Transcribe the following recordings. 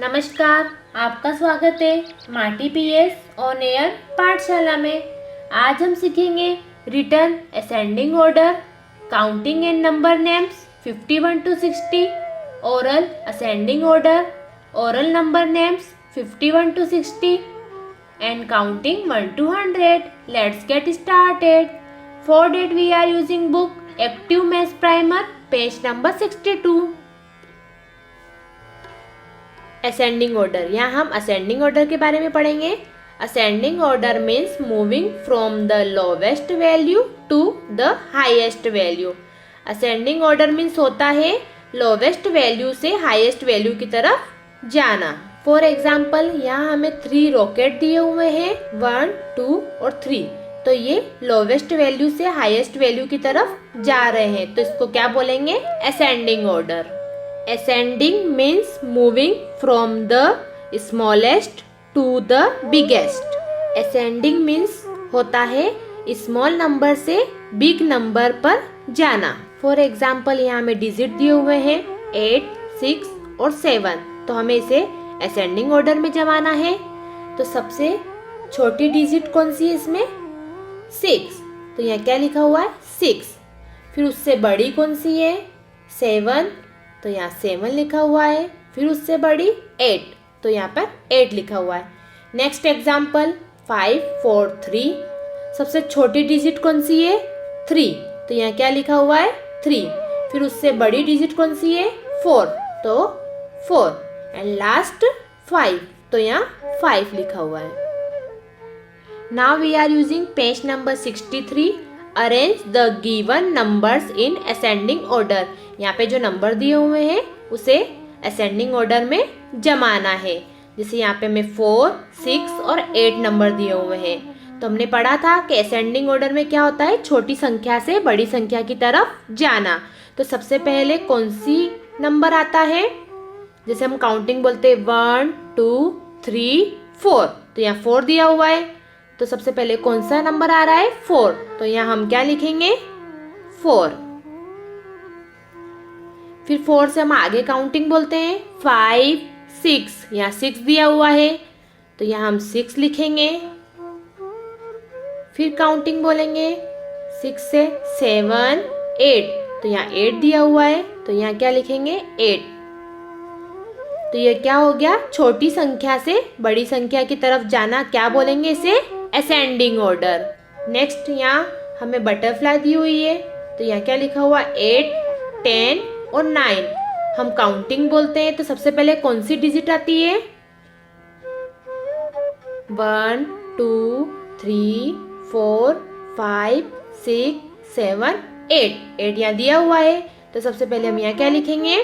नमस्कार, आपका स्वागत है माटी पीएस ऑन एयर पाठशाला में। आज हम सीखेंगे return ascending order, counting and number names 51 to 60, oral ascending order, oral number names 51 to 60 and counting 1 to 100. Let's get started. For that we are using book Active Maths Primer, page number 62. Ascending order, यहाँ हम ascending order के बारे में पढ़ेंगे। Ascending order means moving from the lowest value to the highest value. Ascending order means होता है lowest value से highest value की तरफ जाना। फॉर एग्जाम्पल, यहाँ हमें 3 रॉकेट दिए हुए हैं, 1, 2 और 3। तो ये लोवेस्ट वैल्यू से हाईएस्ट वैल्यू की तरफ जा रहे हैं, तो इसको क्या बोलेंगे? Ascending order. Ascending means moving from the smallest to the biggest. Ascending means होता है स्मॉल नंबर से बिग नंबर पर जाना। फॉर एग्जाम्पल, यहाँ हमें डिजिट दिए हुए हैं 8, 6 और 7, तो हमें इसे असेंडिंग ऑर्डर में जमाना है। तो सबसे छोटी डिजिट कौन सी है इसमें? 6, तो यहाँ क्या लिखा हुआ है? 6। फिर उससे बड़ी कौन सी है? 7, तो यहाँ 7 लिखा हुआ है। फिर उससे बड़ी 8, तो यहाँ पर 8 लिखा हुआ है। Next example 5, 4, 3। सबसे छोटी डिजिट कौन सी है? 3, तो यहाँ क्या लिखा हुआ है? 3। फिर उससे बड़ी डिजिट कौन सी है? 4, तो 4 एंड लास्ट 5, तो यहाँ 5 लिखा हुआ है। Now we are using page number 63। Arrange the given numbers in ascending order. यहाँ पे जो नंबर दिए हुए हैं उसे असेंडिंग ऑर्डर में जमाना है। जैसे यहाँ पे हमें 4, 6 और 8 नंबर दिए हुए हैं। तो हमने पढ़ा था कि असेंडिंग ऑर्डर में क्या होता है? छोटी संख्या से बड़ी संख्या की तरफ जाना। तो सबसे पहले कौन सी नंबर आता है? जैसे हम काउंटिंग बोलते हैं 1, 2, 3, 4, तो यहाँ 4 दिया हुआ है। तो सबसे पहले कौन सा नंबर आ रहा है? 4, तो यहाँ हम क्या लिखेंगे? 4। फिर 4 से हम आगे काउंटिंग बोलते हैं 5, 6, यहाँ 6 दिया हुआ है, तो यहाँ हम 6 लिखेंगे। फिर काउंटिंग बोलेंगे 6 से 7, 8, तो यहाँ 8 दिया हुआ है, तो यहाँ क्या लिखेंगे? 8। तो ये क्या हो गया? छोटी संख्या से बड़ी संख्या की तरफ जाना, क्या बोलेंगे इसे? Ascending order. नेक्स्ट यहाँ हमें बटरफ्लाई दी हुई है, तो यहाँ क्या लिखा हुआ? 8, 10 और 9। हम काउंटिंग बोलते हैं, तो सबसे पहले कौन सी डिजिट आती है? 1, 2, 3, 4, 5, 6, 7, 8। 8 यहाँ दिया हुआ है, तो सबसे पहले हम यहाँ क्या लिखेंगे?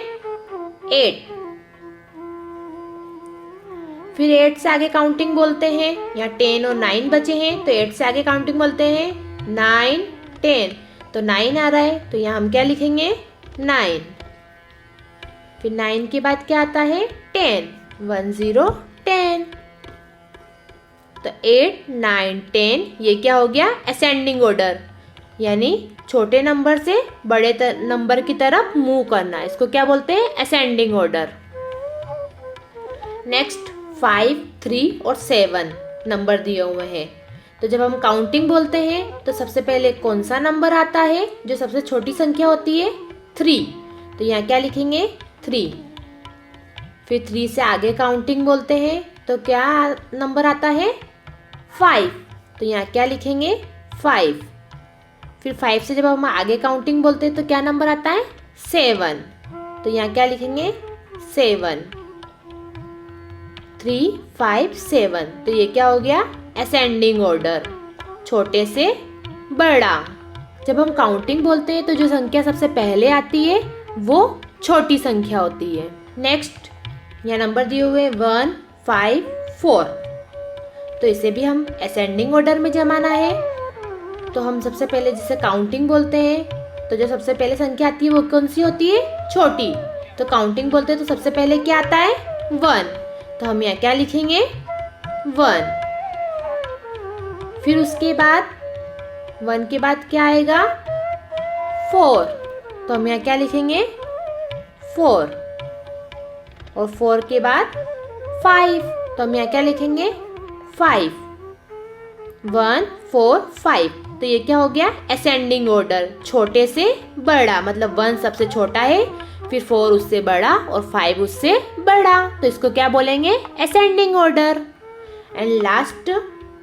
8। फिर 8 से आगे काउंटिंग बोलते हैं, यहाँ 10 और 9 बचे हैं, तो 8 से आगे काउंटिंग बोलते हैं 9, 10, तो 9 आ रहा है, तो यहाँ हम क्या लिखेंगे? 9। फिर 9 के बाद क्या आता है? 10, 1, 0, 10। तो 8, 9, 10 ये क्या हो गया? असेंडिंग ऑर्डर, यानी छोटे नंबर से बड़े नंबर की तरफ मूव करना, इसको क्या बोलते हैं? Ascending order. नेक्स्ट 5, 3 और 7 नंबर दिए हुए हैं। तो जब हम काउंटिंग बोलते हैं, तो सबसे पहले कौन सा नंबर आता है जो सबसे छोटी संख्या होती है? 3, तो यहाँ क्या लिखेंगे? 3। फिर 3 से आगे काउंटिंग बोलते हैं, तो क्या नंबर आता है? 5, तो यहाँ क्या लिखेंगे? 5। फिर 5 से जब हम आगे काउंटिंग बोलते हैं, तो क्या नंबर आता है? 7, तो यहाँ क्या लिखेंगे? 7। 3, 5, 7, तो ये क्या हो गया? असेंडिंग ऑर्डर, छोटे से बड़ा। जब हम काउंटिंग बोलते हैं, तो जो संख्या सबसे पहले आती है वो छोटी संख्या होती है। नेक्स्ट यहाँ नंबर दिए हुए 1, 5, 4, तो इसे भी हम असेंडिंग ऑर्डर में जमाना है। तो हम सबसे पहले जिसे काउंटिंग बोलते हैं, तो जो सबसे पहले संख्या आती है वो कौन सी होती है? छोटी। तो काउंटिंग बोलते हैं तो सबसे पहले क्या आता है? 1। तो हम यहाँ क्या लिखेंगे? 1। फिर उसके बाद 1 के बाद क्या आएगा? 4। तो हम यहाँ क्या लिखेंगे? 4। और 4 के बाद 5। तो हम यहाँ क्या लिखेंगे? 5। 1 4 5। तो ये क्या हो गया? असेंडिंग ऑर्डर, छोटे से बड़ा, मतलब 1 सबसे छोटा है, फिर 4 उससे बड़ा और 5 उससे बड़ा, तो इसको क्या बोलेंगे? Ascending order. एंड लास्ट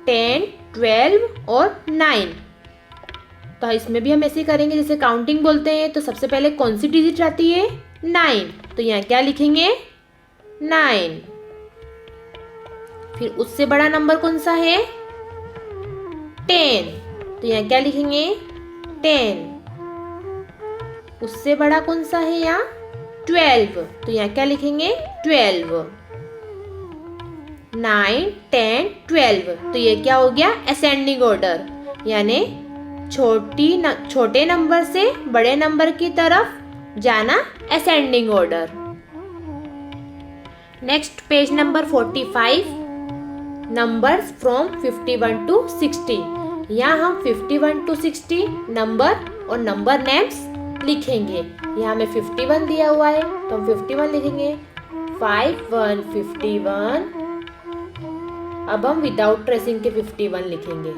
10 12 और 9। तो इसमें भी हम ऐसे ही करेंगे जैसे काउंटिंग बोलते हैं। तो सबसे पहले कौन सी डिजिट आती है? 9। तो यहाँ क्या लिखेंगे? 9। फिर उससे बड़ा नंबर कौन सा है? 10। तो यहाँ क्या लिखेंगे? 10। उससे बड़ा कौन सा है यहाँ? 12। तो यहाँ क्या लिखेंगे? 12। 9 10 12। तो ये क्या हो गया? असेंडिंग ऑर्डर, यानी छोटे नंबर से बड़े नंबर की तरफ जाना, ascending order. Next page number 45, numbers from 51 to 60। यहाँ हम 51 to 60 नंबर और नंबर नेम्स लिखेंगे। यहाँ हमें 51 दिया हुआ है तो हम 51 लिखेंगे। 5 1 51। अब हम विदाउट ट्रेसिंग के 51 लिखेंगे।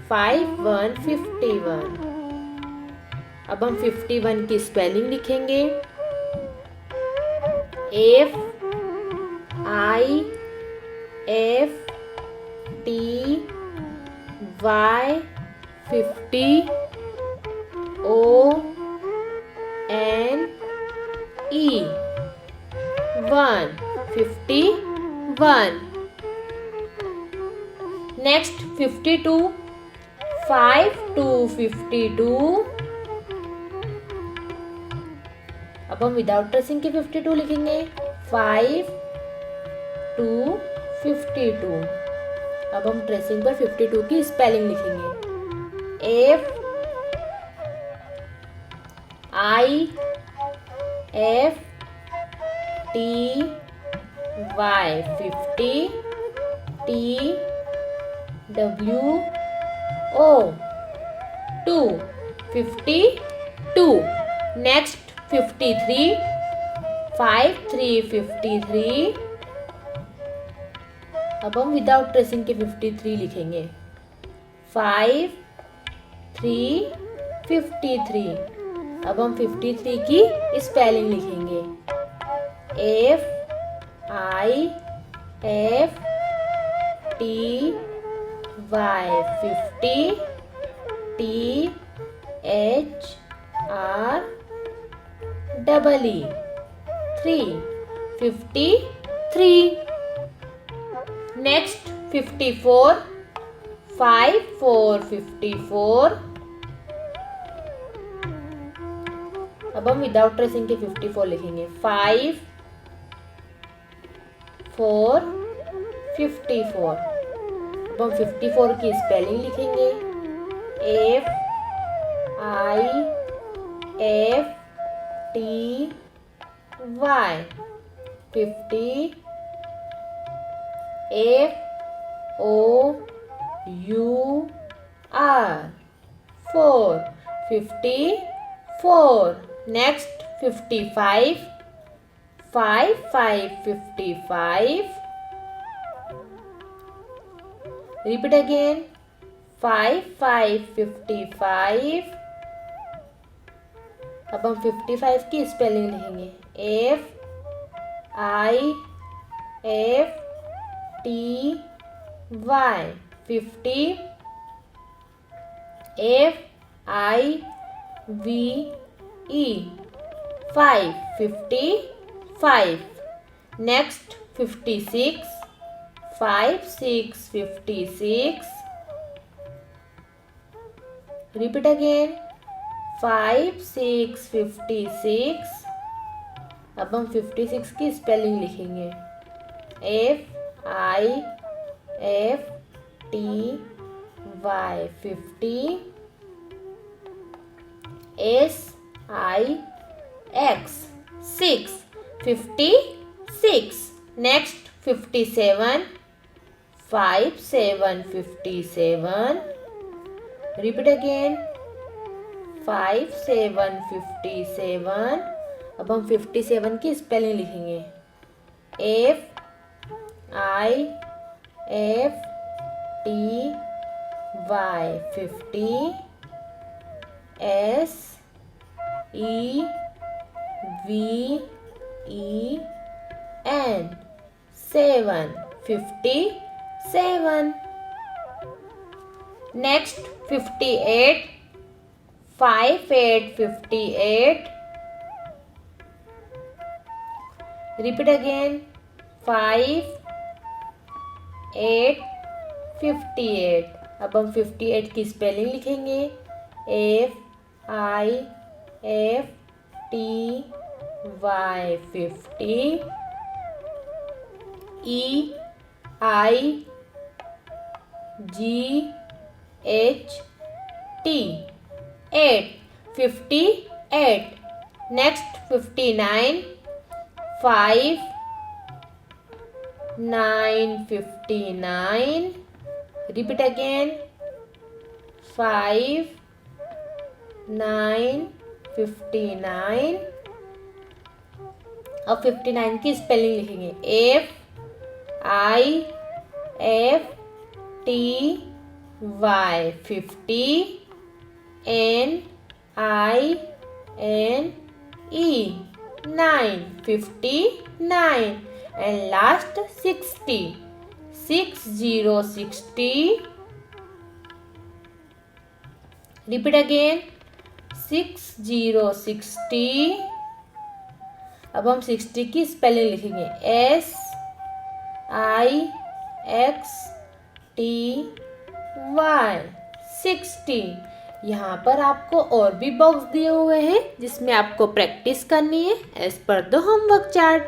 5 1 51। अब हम 51 की स्पेलिंग लिखेंगे। F I F T Y 50 O N E 1 51। Next 52 5 2 52। अब हम विदाउट ट्रेसिंग के 52 लिखेंगे। 5 2 52। अब हम ट्रेसिंग पर 52 की स्पेलिंग लिखेंगे। F I F T Y 50 T W O 2 52। Next 53 5 3 53। अब हम विदाउट ट्रेसिंग के 53 लिखेंगे। 5 3 53। अब हम 53 की स्पेलिंग लिखेंगे। F I F T Y 50 T H R E 3 53। Next 54 5 4 54। अब हम विदाउट ट्रेसिंग के 54 लिखेंगे। 5 4 54। अब हम 54 की स्पेलिंग लिखेंगे। F I F T Y 50 F O U R 4 54। Next 55 5 5 55। Repeat again. 5 5 55। अब हम 55 की स्पेलिंग लिखेंगे। F I F T Y 50 F I V E 5 55। Next 56 5 6 56। Repeat again. 5 6 56। अब हम 56 की स्पेलिंग लिखेंगे। F I F Y 50 SIX 6 56. Next 57 5 7 57. Repeat again 5 7 57. अब हम 57 की स्पेलिंग लिखेंगे FIFTY 50 SEVEN 7 57. Next 58 5 8 58. Repeat again 5 8 58. अब हम 58 की स्पेलिंग लिखेंगे FIFTY 50 EIGHT 8 58. Next 59 5 9 59. Repeat again 5 9 59. अब 59 की स्पेलिंग लिखेंगे FIFTY 50 NINE 9 59. And last 60 60. Repeat again 60. अब हम 60 की स्पेलिंग लिखेंगे SIXTY 60. यहाँ पर आपको और भी बॉक्स दिए हुए हैं जिसमें आपको प्रैक्टिस करनी है as per the homework chart.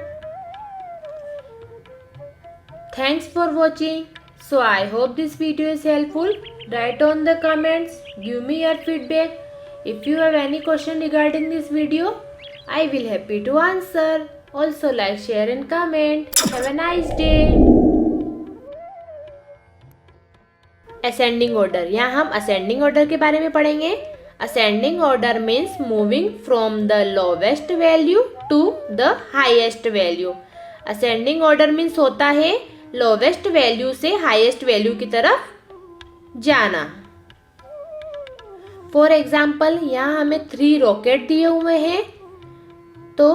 Thanks for watching. So I hope this video is helpful. Write on the comments. Give me your feedback. If you have any question regarding this video, I will happy to answer. Also like, share and comment. Have a nice day. Ascending order. यहाँ हम ascending order के बारे में पढ़ेंगे. Ascending order means moving from the lowest value to the highest value. Ascending order means होता है lowest value से highest value की तरफ जाना. फॉर एग्जाम्पल यहाँ हमें 3 रॉकेट दिए हुए हैं तो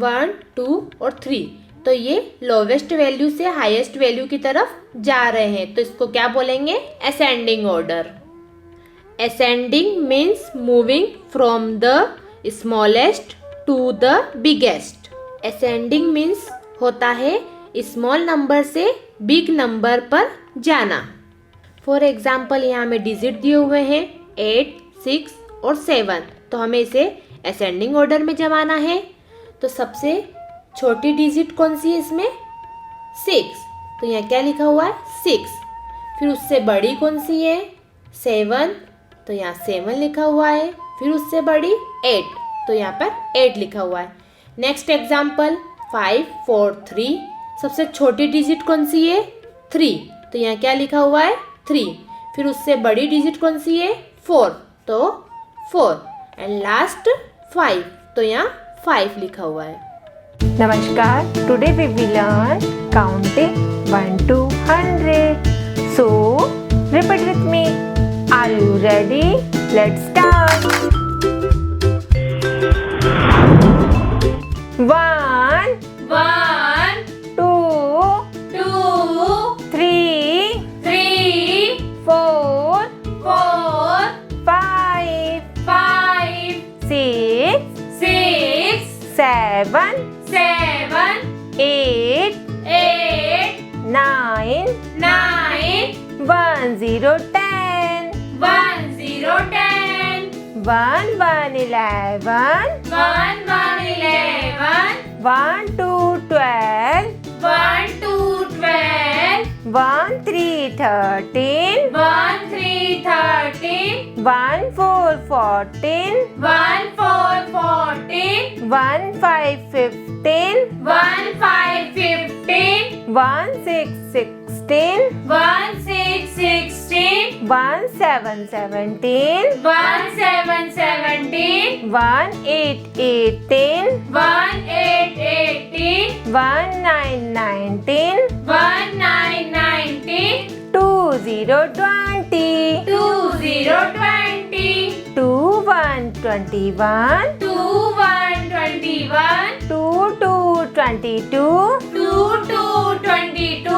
1 2 और 3. तो ये लोवेस्ट वैल्यू से हाईएस्ट वैल्यू की तरफ जा रहे हैं तो इसको क्या बोलेंगे ascending order. Ascending means moving from the smallest to the biggest. Ascending means होता है स्मॉल नंबर से बिग नंबर पर जाना. फॉर एग्जाम्पल यहाँ हमें डिजिट दिए हुए हैं 8 6 और 7. तो हमें इसे असेंडिंग ऑर्डर में जमाना है. तो सबसे छोटी डिजिट कौन सी है इसमें 6. तो यहाँ क्या लिखा हुआ है 6. फिर उससे बड़ी कौन सी है 7. तो यहाँ 7 लिखा हुआ है. फिर उससे बड़ी 8. तो यहाँ पर 8 लिखा हुआ है. Next example 5 4 3. सबसे छोटी डिजिट कौन सी है 3. तो यहाँ क्या लिखा हुआ है 3. फिर उससे बड़ी डिजिट कौन सी है 4. तो 4. And last 5. तो यहाँ 5 लिखा हुआ है. नमस्कार. Today we will learn counting 1 to 100. So repeat with me. Are you ready? Let's start. 1 2 3 4 5 6 7 8 9 1 0 10 1 1 11 1 2 12 1 1 3 13, 1 3 13, 1 4 14, 1 4 14, 1 5 15, 1 5 15, 1 6 16, 1 6 16, 1 7 17, 1 7 17, 1 8 18, 1 8 18, 1 9 19, 1 9 19, 2 0 20, 2 0 20, 2 1 21, 2 1 21, 2 2 22, 2 2 22,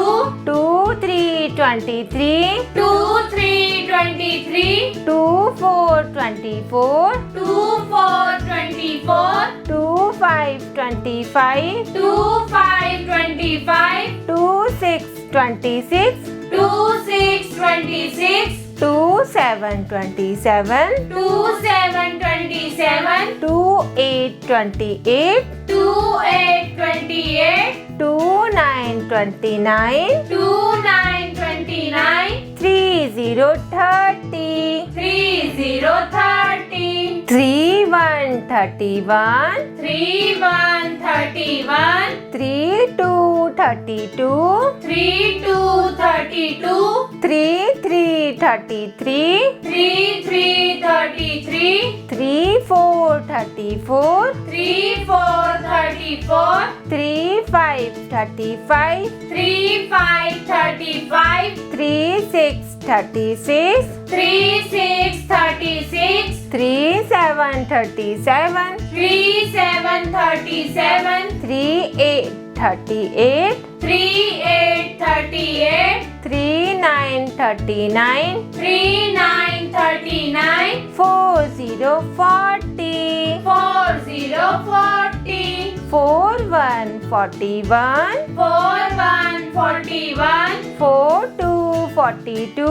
2 3 23, 2 3 23, 2 4 24, 2 4 24, 2 5 25, 2 5 25, 2 6 26, 2 6 26, 2 7 27, 2 7 27, 2 8 28, 2 8 28, 2 9 29, 2 9 29, 3 0 30, 3 0 30, 3 1 31, 3 1 31, 3 2 32, 3 2 32, 3 3 33, 3 3 33, 3 4 34, 3 4 34, 3 5 35, 3 5 35, 3 6 36, 3 6 36, 3 7 37, 3 7 37, 3 8 38, 3 8 38, 3 9 39, 3 9 39, 4 0 40, 4 0 40, 4 1 41, 4 1 41, 4 2 42,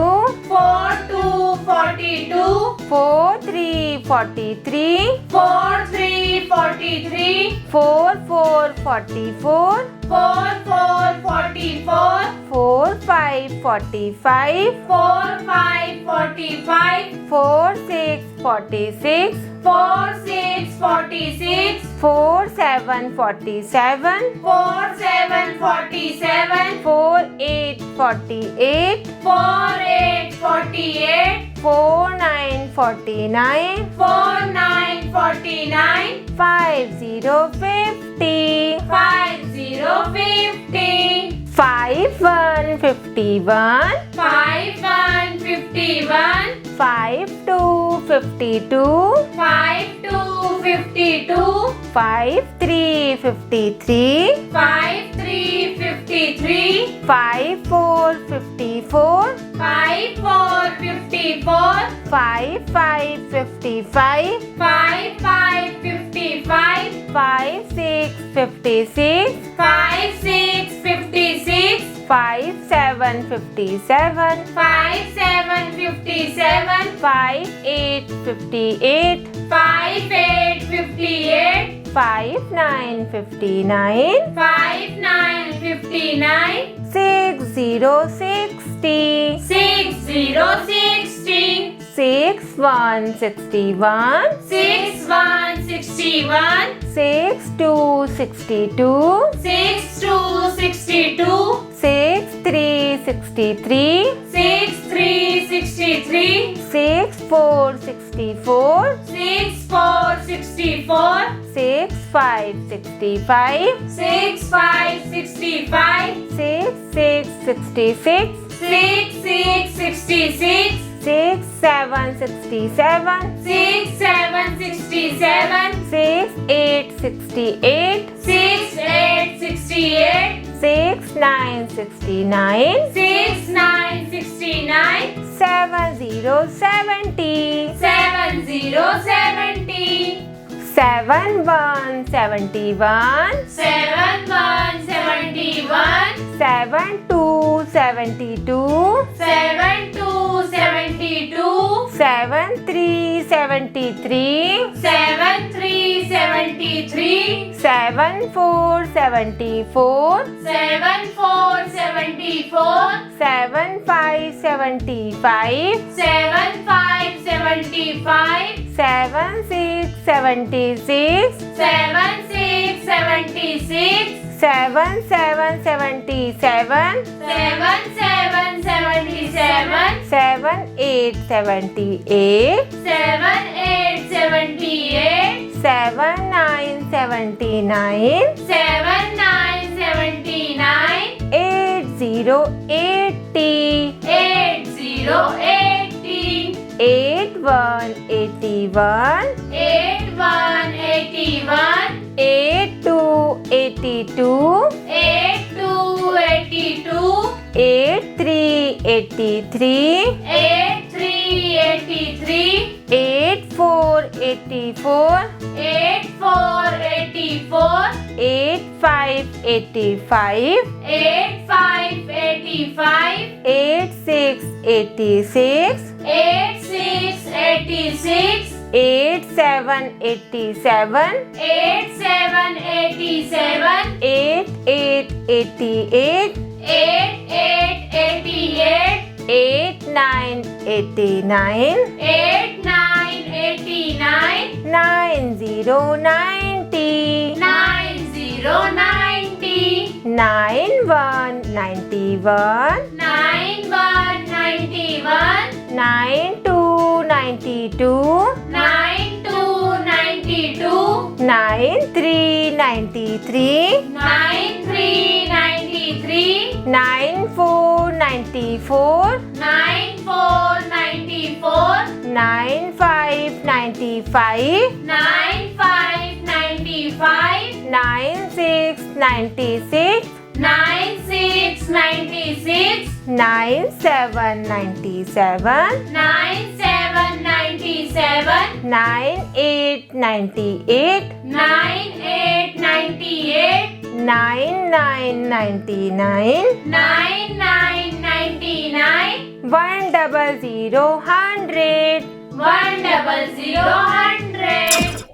4 2 42, 4 3 43, 4 3 43, 4 4 44, 4 4 44, 4 5 45, 4 5 45, 4 6 46, 4 6 46, 4 7 47, 4 7 47, 4 8 48, 4 8 48, 4 9 49, 4 9 49, 5 0 50, 5 0 50, 5 1 51, 5 1 51, 5 2 52, 5 2 52, 5 3 53, 5 3 53, 5 4 54, 5 4 54, 5 5 55, 5 5 55, 5 6 56, 5 6 56, 5 7 57, 5 7 57, 5 8 58, 5 8 58, 5 9 59, 5 9 59, 6 0 60, 6 0 60, 6 1 61, 6 1 61, 6 2 62, 6 2 62, 6 3 63, 6 3 63, 6 4 64, 6 4 64, 6 5 65, 6 5 65, 6 6 66, 6 6 66, 6 7 67, 6 7 67, 6 8 68, 6 8 68, 6 9 69, 6 9 69, 7 0 70, 7 0 70, 7 1 71, 7 1 71, 7 2 72, 7 2 72, 7 3 73, 73, 7 3 73, 7 4 74, 7 4 74, 7 5 75, 7 5 75, 7 6 76, 7 6 76, 7 7 77, 7 7 77, 7 8 78, 7 8 78, 7 9 79, 7 9 79, 8 0 80, 8 0 80, 8 1 81, 8 1 81, 8 2 82, 8 2 82, 8 3 83, 8 3 83, 8 4 84, 8 4 84, 8 5 85, 8 5 85, 8 6 86, 8 6 86, 8 7 87, 8 7 87, 8 8 88, 8 8 88, 8 9 89, 8 9 89, 9 0 90, 9 0 90, 9 1 91, 9 1 91, 9 2 92, 9 2 92, 9 3 93, 9 3 93, 9 4 94, 9 4 94, 9 5 95, 9 5 95, 9 6 96, 9 6 96, 9 7 97, 9 7 97, 9 8 98, 9 8 98, 9 9 99, 9 9 99, 1 0 0 100. 1 0 0 100.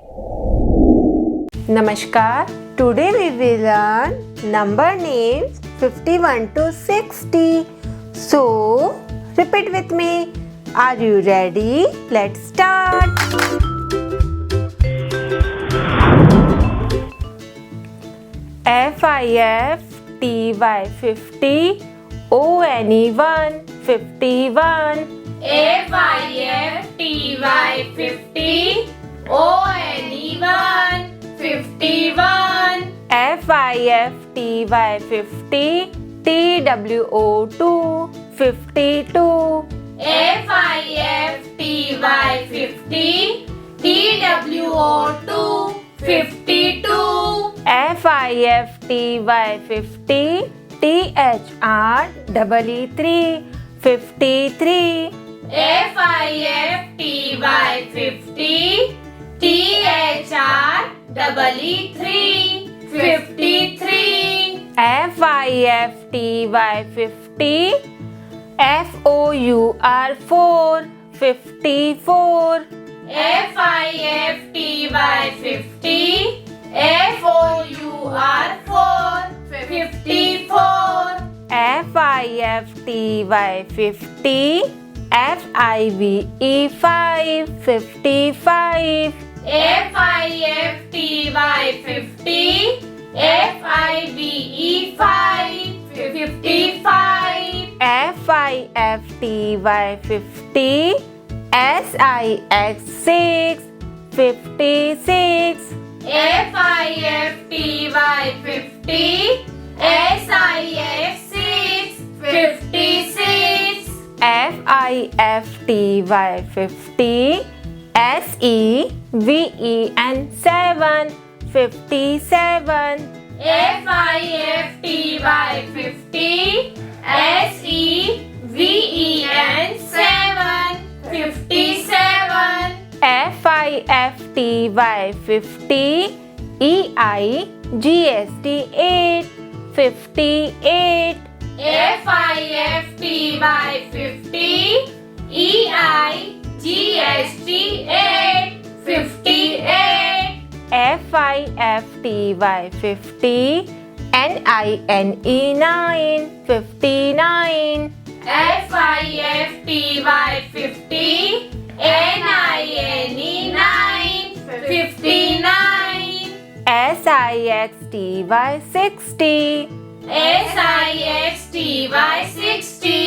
Namaskar. Today we will learn number names 51 to 60. So, repeat with me. Are you ready? Let's start. FIF TY 50 ONE 51 FIF TY 50 ONE 51 FIF TY 50 TWO 52 FIF TY 50 TWO 52 FIF TY 50 THR 3 53 FIF TY 50 THR 3 53 FIF TY 50 FOUR 4 54 FIF TY 50 FOUR 4 54 FIF TY 50 FIVE 5 55 FIF TY 50 FIVE 5 55 FIF TY 50 SIX 6 56 FIF TY 50 SIF 6 56 FIF TY 50 SEVEN 7 57 FIF TY 50 SEVEN 7 57 FIF TY 50 EIGST 8 58 FIF TY 50 EIGST 8 FIFTY 50, NINE 9, 59. FIFTY 50, NINE 9, 59. SIXTY 60, SIXTY 60,